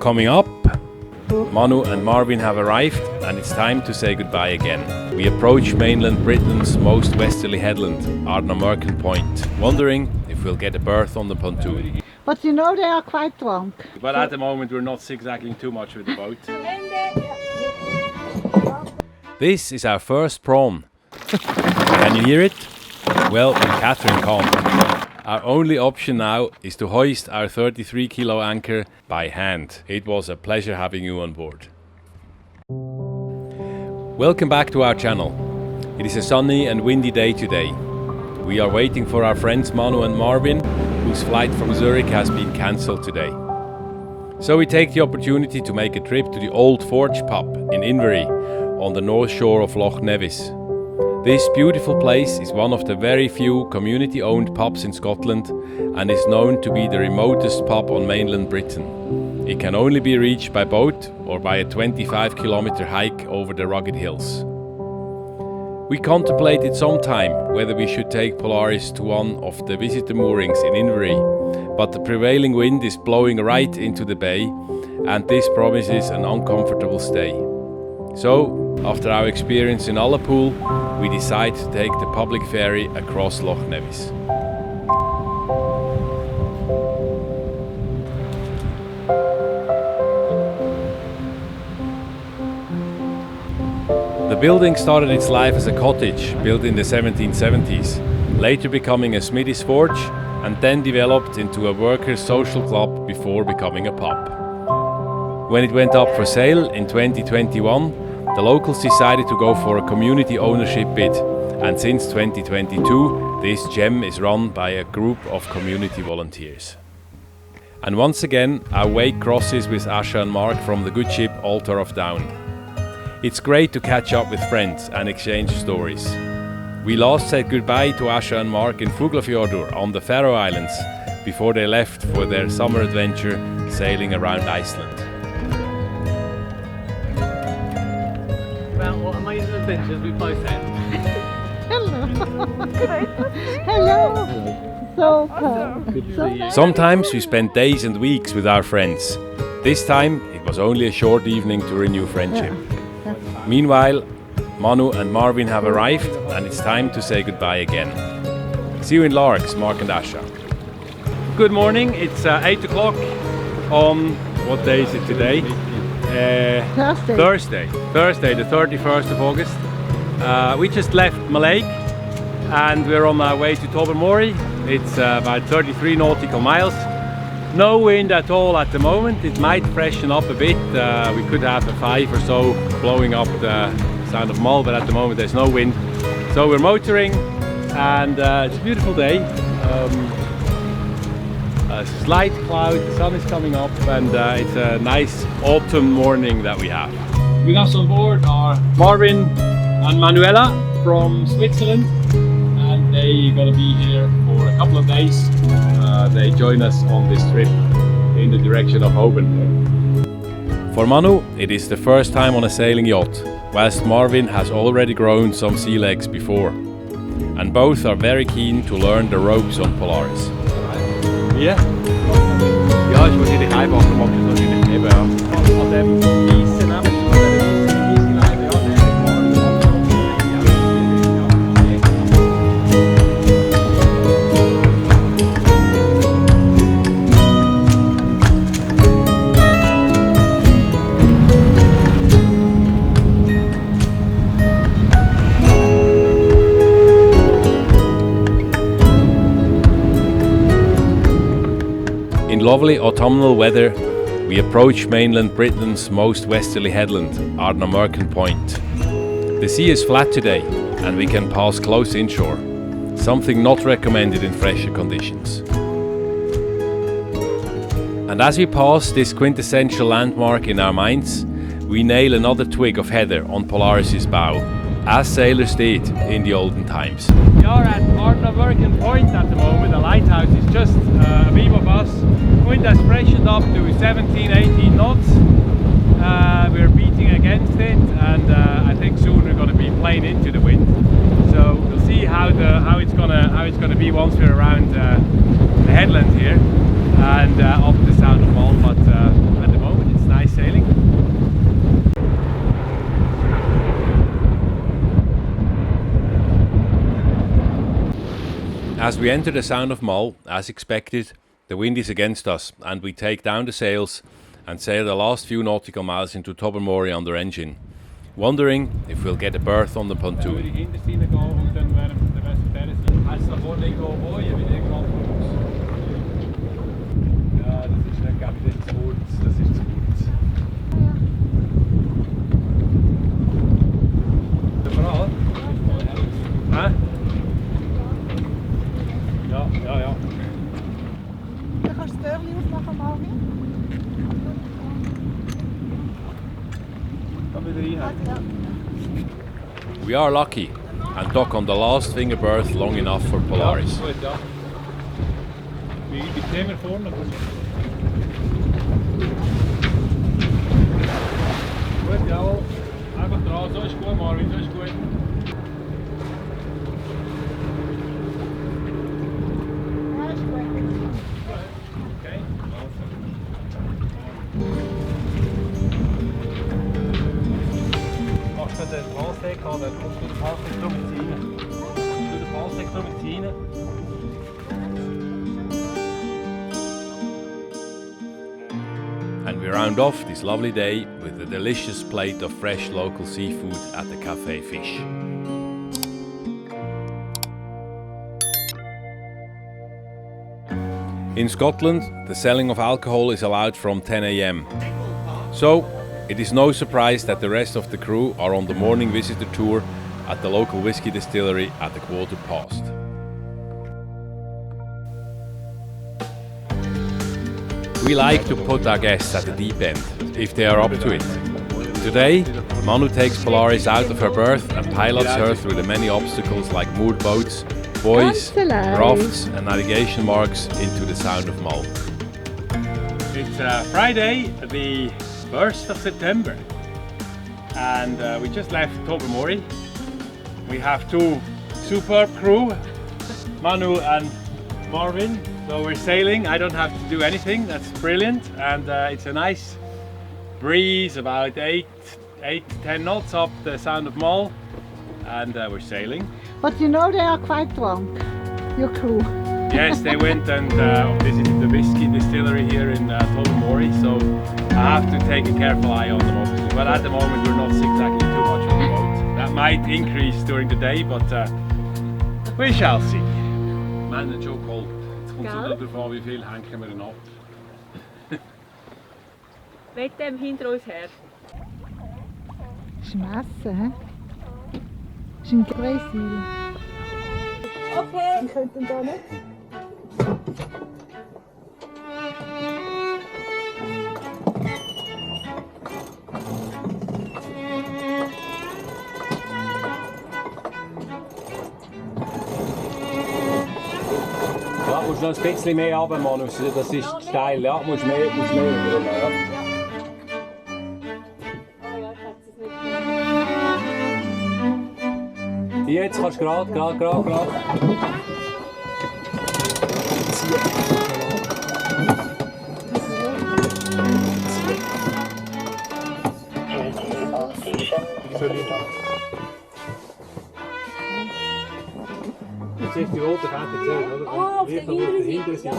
coming up. Manu and Marvin have arrived and it's time to say goodbye again. We approach mainland Britain's most westerly headland, Ardnamurchan Point, wondering if we'll get a berth on the pontoon. But you know they are quite drunk. But at the moment we're not zigzagging too much with the boat. This is our first prawn. Can you hear it? Well, Catherine can't. Our only option now is to hoist our 33 kilo anchor by hand. It was a pleasure having you on board. Welcome back to our channel. It is a sunny and windy day today. We are waiting for our friends Manu and Marvin, whose flight from Zurich has been cancelled today. So we take the opportunity to make a trip to the Old Forge pub in Inverie on the north shore of Loch Nevis. This beautiful place is one of the very few community-owned pubs in Scotland and is known to be the remotest pub on mainland Britain. It can only be reached by boat or by a 25-kilometer hike over the rugged hills. We contemplated some time whether we should take Polaris to one of the visitor moorings in Inverie, but the prevailing wind is blowing right into the bay and this promises an uncomfortable stay. So, after our experience in Altor, we decide to take the public ferry across Loch Nevis. The building started its life as a cottage built in the 1770s, later becoming a smithy's forge and then developed into a workers' social club before becoming a pub. When it went up for sale in 2021, the locals decided to go for a community ownership bid, and since 2022 this gem is run by a group of community volunteers. And once again our way crosses with Asha and Mark from the good ship Altor of Down. It's great to catch up with friends and exchange stories. We last said goodbye to Asha and Mark in Fuglafjordur on the Faroe Islands before they left for their summer adventure sailing around Iceland. What amazing adventures we both had. Hello. Hello. So cool. Sometimes we spend days and weeks with our friends. This time it was only a short evening to renew friendship. Meanwhile, Manu and Marvin have arrived and it's time to say goodbye again. See you in Largs, Mark and Asha. Good morning, it's 8 o'clock on, what day is it today? Thursday, the 31st of August. We just left Mallaig and we're on our way to Tobermory. It's about 33 nautical miles. No wind at all at the moment. It might freshen up a bit. We could have a 5 or so blowing up the Sound of Mull, but at the moment there's no wind. So we're motoring and it's a beautiful day. A slight cloud, the sun is coming up and it's a nice autumn morning that we have. With us on board are Marvin and Manuela from Switzerland and they're going to be here for a couple of days. They join us on this trip in the direction of Oban. For Manu, it is the first time on a sailing yacht, whilst Marvin has already grown some sea legs before. And both are very keen to learn the ropes on Polaris. Ja, ich muss hier reinwachen, ob ich so nicht eben an dem weißen In lovely autumnal weather, we approach mainland Britain's most westerly headland, Ardnamurchan Point. The sea is flat today and we can pass close inshore, something not recommended in fresher conditions. And as we pass this quintessential landmark in our minds, we nail another twig of heather on Polaris's bow, as sailors did in the olden times. We are at Ardnamurchan Point at the moment. The lighthouse is just a beam of us. Wind has freshened up to 17-18 knots. We're beating against it, and I think soon we're going to be playing into the wind. So we'll see how it's gonna be once we're around the headland here and up the Sound of Mull. But at the moment it's As we enter the Sound of Mull, as expected, the wind is against us and we take down the sails and sail the last few nautical miles into Tobermory under engine, wondering if we'll get a berth on the pontoon. Ja. Du kannst das Türchen aufmachen, Marvin. We are lucky and dock on the last finger berth long enough for Polaris. Gut, ja. Wie sehen wir vorne? Gut, jawohl. Einfach dran, so ist gut, Marvin, so ist gut. Okay, machst du den Falsteck an, dann kommst du den Falsteck drüber ziehen. Du den Falsteck drüber ziehen. And we round off this lovely day with a delicious plate of fresh local seafood at the Café Fish. In Scotland, the selling of alcohol is allowed from 10 a.m. So, it is no surprise that the rest of the crew are on the morning visitor tour at the local whisky distillery at the 1:15. We like to put our guests at the deep end, if they are up to it. Today, Manu takes Polaris out of her berth and pilots her through the many obstacles like moored boats, buoys, rafts and navigation marks into the Sound of Mull. It's Friday, the 1st of September, and we just left Tobermory. We have two superb crew, Manu and Marvin. So we're sailing, I don't have to do anything, that's brilliant, and it's a nice breeze, about 8 to 10 knots up the Sound of Mull, and we're sailing. But you know they are quite drunk, your crew. Yes, they went and visited the whiskey distillery here in Tobermory, so I have to take a careful eye on them obviously, but at the moment we're not exactly too much on the boat. That might increase during the day, but we shall see. Man, it's so cold. Kommt so darauf an, wie viel hängen wir denn ab. Mit dem hinter uns her. Das ist ein Messer, hä? Das ist ein Gräsil. Okay. Wir könnten da nicht. Ja, musst noch ein bisschen mehr runter, Manu, das ist steil, ja, musst mehr rüber, ja. Oh ja, ich hätte es nicht. Jetzt kannst du gerade. Jetzt ist die rote Kette gesehen, oder? Ah, auf der hinteren Seite.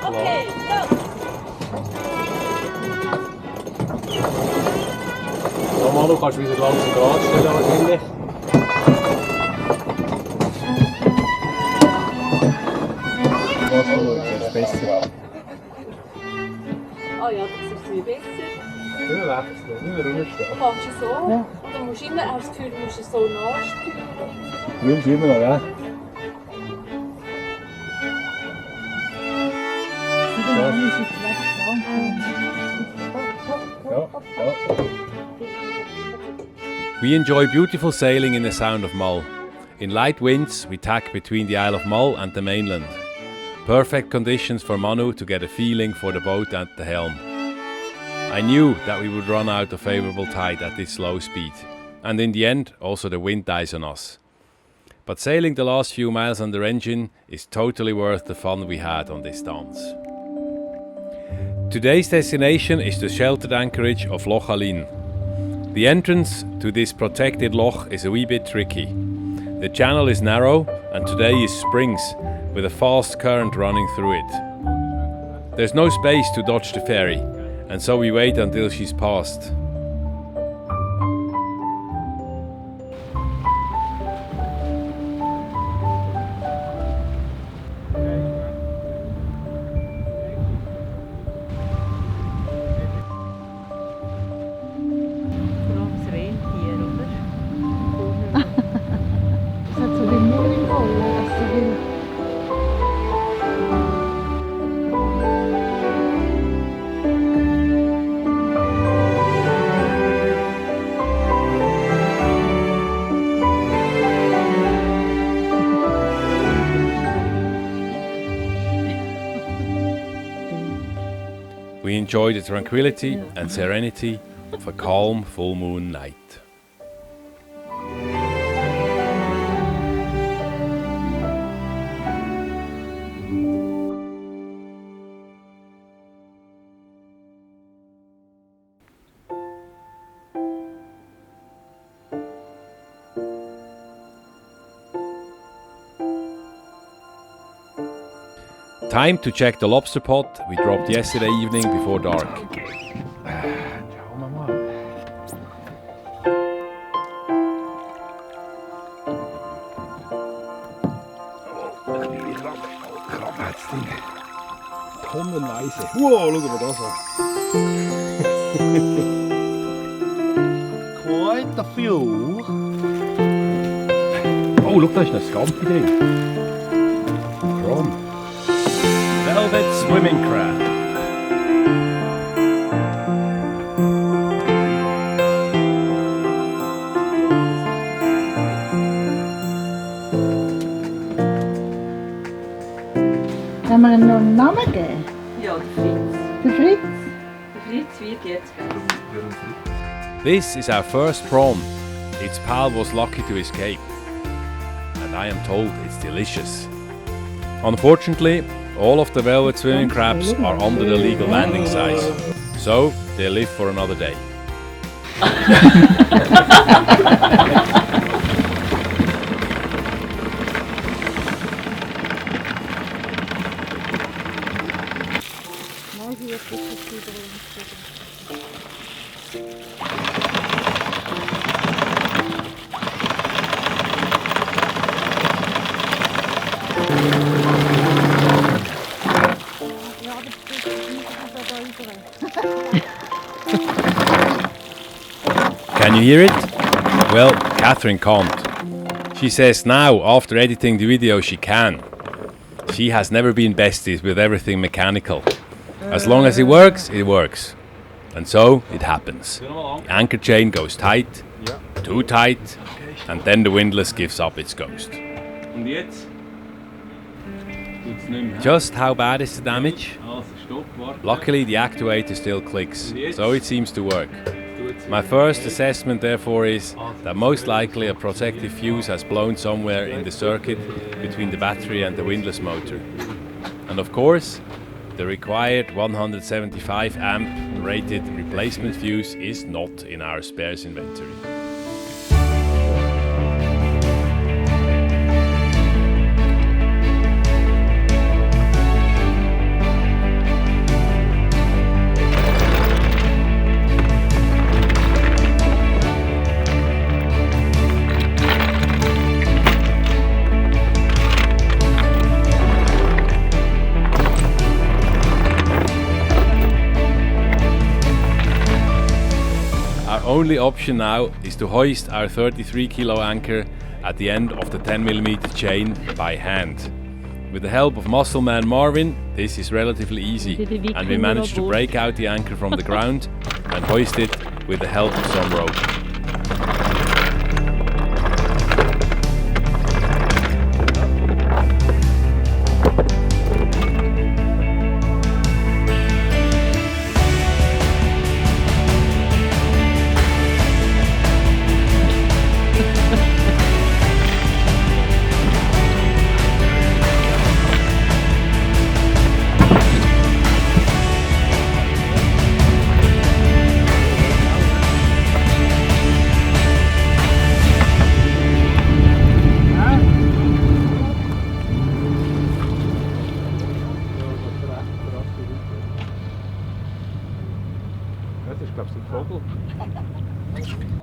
Okay, go! So, Manu, kannst du wieder langsam gerade stellen wahrscheinlich. Das ist besser. Ah ja, das ist viel besser. Immer wechseln, immer runterstehen. Kannst du so? Ja. Oder musst du immer, hast das Gefühl, du musst es so nachsteuern? Du willst immer noch, ja? We enjoy beautiful sailing in the Sound of Mull. In light winds, we tack between the Isle of Mull and the mainland. Perfect conditions for Manu to get a feeling for the boat at the helm. I knew that we would run out of favourable tide at this slow speed, and in the end also the wind dies on us. But sailing the last few miles under engine is totally worth the fun we had on this dance. Today's destination is the sheltered anchorage of Loch Aline. The entrance to this protected loch is a wee bit tricky. The channel is narrow and today is springs with a fast current running through it. There's no space to dodge the ferry, and so we wait until she's passed. We enjoy the tranquility and serenity of a calm full moon night. Time to check the lobster pot we dropped yesterday evening before dark. Tonnenweise. Wow, schau mal das an. Quite a few. Oh, schau, da ist ein Scampi drin. Prawn. Velvet swimming crab. Haben wir ihm noch einen Namen gegeben? Ja, der Fritz. Der Fritz? Der Fritz wird jetzt geheißen. This is our first prawn. Its pal was lucky to escape. And I am told it's delicious. Unfortunately, all of the velvet swimming crabs are under the legal landing size. So, they live for another day. Can you hear it? Well, Catherine can't. She says now, after editing the video, she can. She has never been besties with everything mechanical. As long as it works, it works. And so, it happens. The anchor chain goes tight, too tight, and then the windlass gives up its ghost. Und jetzt? Tut's nicht mehr. Just how bad is the damage? Also, stopp, warte. Luckily, the actuator still clicks, so it seems to work. My first assessment, therefore, is that most likely a protective fuse has blown somewhere in the circuit between the battery and the windlass motor. And of course, the required 175 amp rated replacement fuse is not in our spares inventory. Only option now is to hoist our 33 kilo anchor at the end of the 10mm chain by hand. With the help of muscle man Marvin, this is relatively easy, and we managed to break out the anchor from the ground and hoist it with the help of some rope.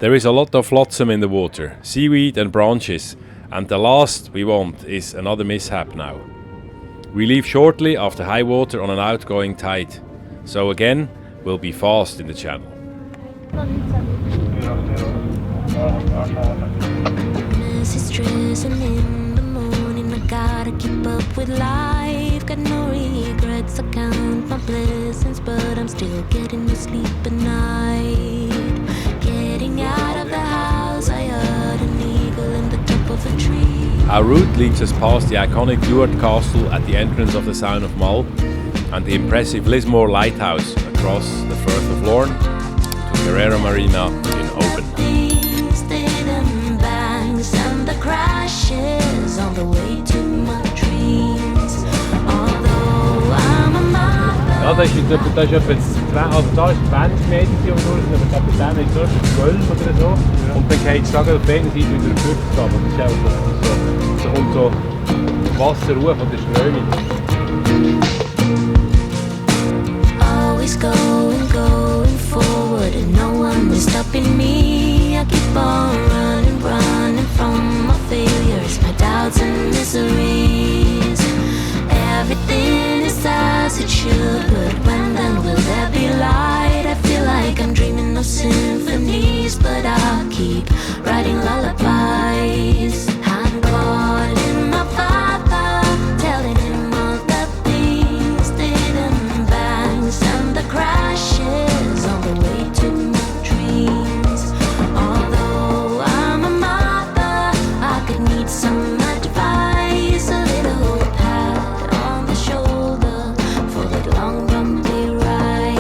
There is a lot of flotsam in the water, seaweed and branches, and the last we want is another mishap now. We leave shortly after high water on an outgoing tide, so again we'll be fast in the channel. Stressing in the morning, I gotta keep up with life. Got no regrets, I count my blessings, but I'm still getting to sleep at night. Getting out of the house, I heard an eagle in the top of a tree. Our route leads us past the iconic Duart Castle at the entrance of the Sound of Mull and the impressive Lismore Lighthouse across the Firth of Lorne to Kerrera Marina in Oban. And the crashes on the way to my dreams. Although I'm a mother. Ja, das ist etwa, also da ist 20 Meter durch, aber ich glaube, da ist es 12 oder so. Und dann geht es auf der einen Seite wieder 50 ab. Das ist auch so. Da kommt so Wasser rauf von der Strömung. Always going forward and no one is stopping me. I keep on running from my failures, my doubts and miseries. Everything is as it should, but when then will there be light? I feel like I'm dreaming of symphonies, but I'll keep writing lullabies. I'm calling my father, telling him all the things, didn't bangs and the crashes on the way to my dreams. Although I'm a mother, I could need some advice, a little pat on the shoulder for that long bumpy ride.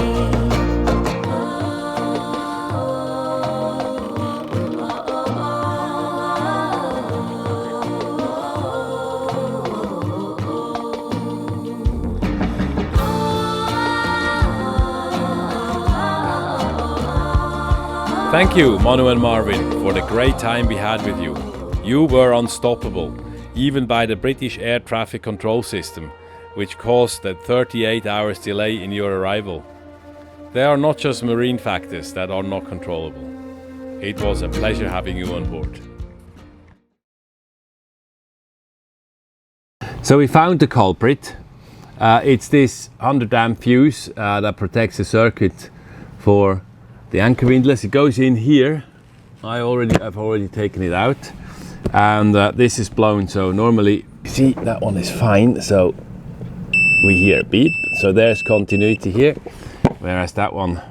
Thank you, Manu and Marvin, for the great time we had with you. You were unstoppable, even by the British air traffic control system, which caused that 38 hours delay in your arrival. There are not just marine factors that are not controllable. It was a pleasure having you on board. So we found the culprit. It's this 100 amp fuse that protects the circuit for the anchor windlass. It goes in here. I've already taken it out, and this is blown. So normally, see, that one is fine. So we hear beep. So there's continuity here, whereas that one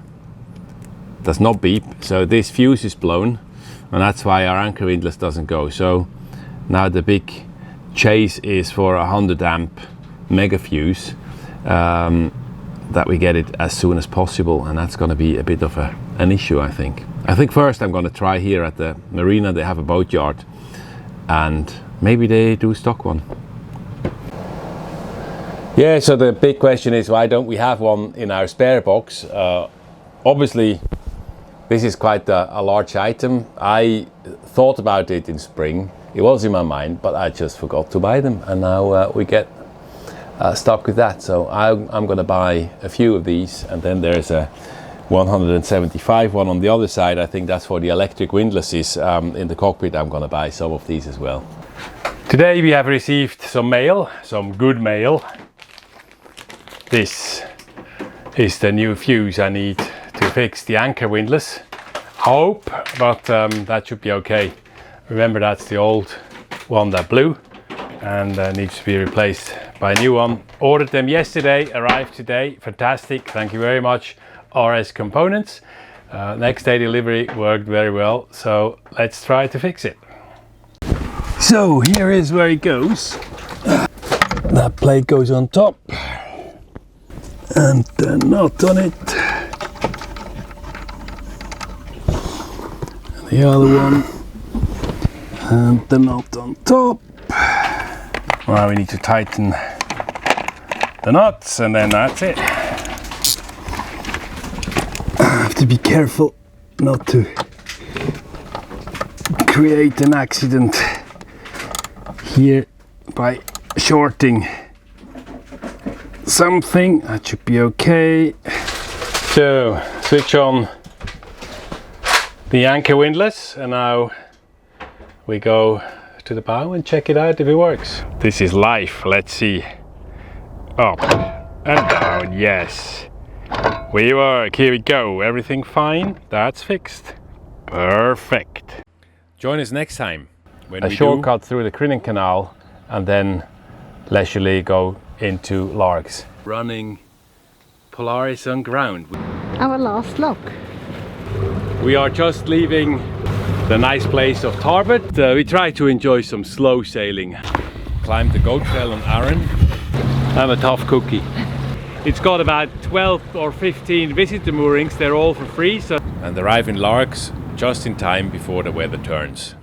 does not beep. So this fuse is blown, and that's why our anchor windlass doesn't go. So now the big chase is for a 100 amp mega fuse. That we get it as soon as possible, and that's going to be a bit of an issue, I think. I think first I'm going to try here at the Marina. They have a boat yard, and maybe they do stock one. Yeah, so the big question is, why don't we have one in our spare box? Obviously, this is quite a large item. I thought about it in spring. It was in my mind, but I just forgot to buy them, and now we get stuck with that. So I'm going to buy a few of these, and then there's a 175 one on the other side. I think that's for the electric windlasses in the cockpit. I'm going to buy some of these as well. Today we have received some mail, some good mail. This is the new fuse I need to fix the anchor windlass. I hope, but that should be okay. Remember, that's the old one that blew and needs to be replaced by a new one. Ordered them yesterday, arrived today. Fantastic, thank you very much, RS Components. Next day delivery worked very well, so let's try to fix it. So here is where it goes. That plate goes on top and the nut on it. The other one and the nut on top. Now we need to tighten the nuts, and then that's it. I have to be careful not to create an accident here by shorting something. That should be okay. So switch on the anchor windlass, and now we go to the bow and check it out if it works. This is life. Let's see. Up and down. Yes, we work. Here we go. Everything fine. That's fixed. Perfect. Join us next time when we shortcut through the Crinan Canal and then leisurely go into Largs. Running Polaris on ground. Our last lock. We are just leaving the nice place of Tarbert. We try to enjoy some slow sailing. Climbed the goat trail on Arran. I'm a tough cookie. It's got about 12 or 15 visitor moorings. They're all for free. And arrive in Largs just in time before the weather turns.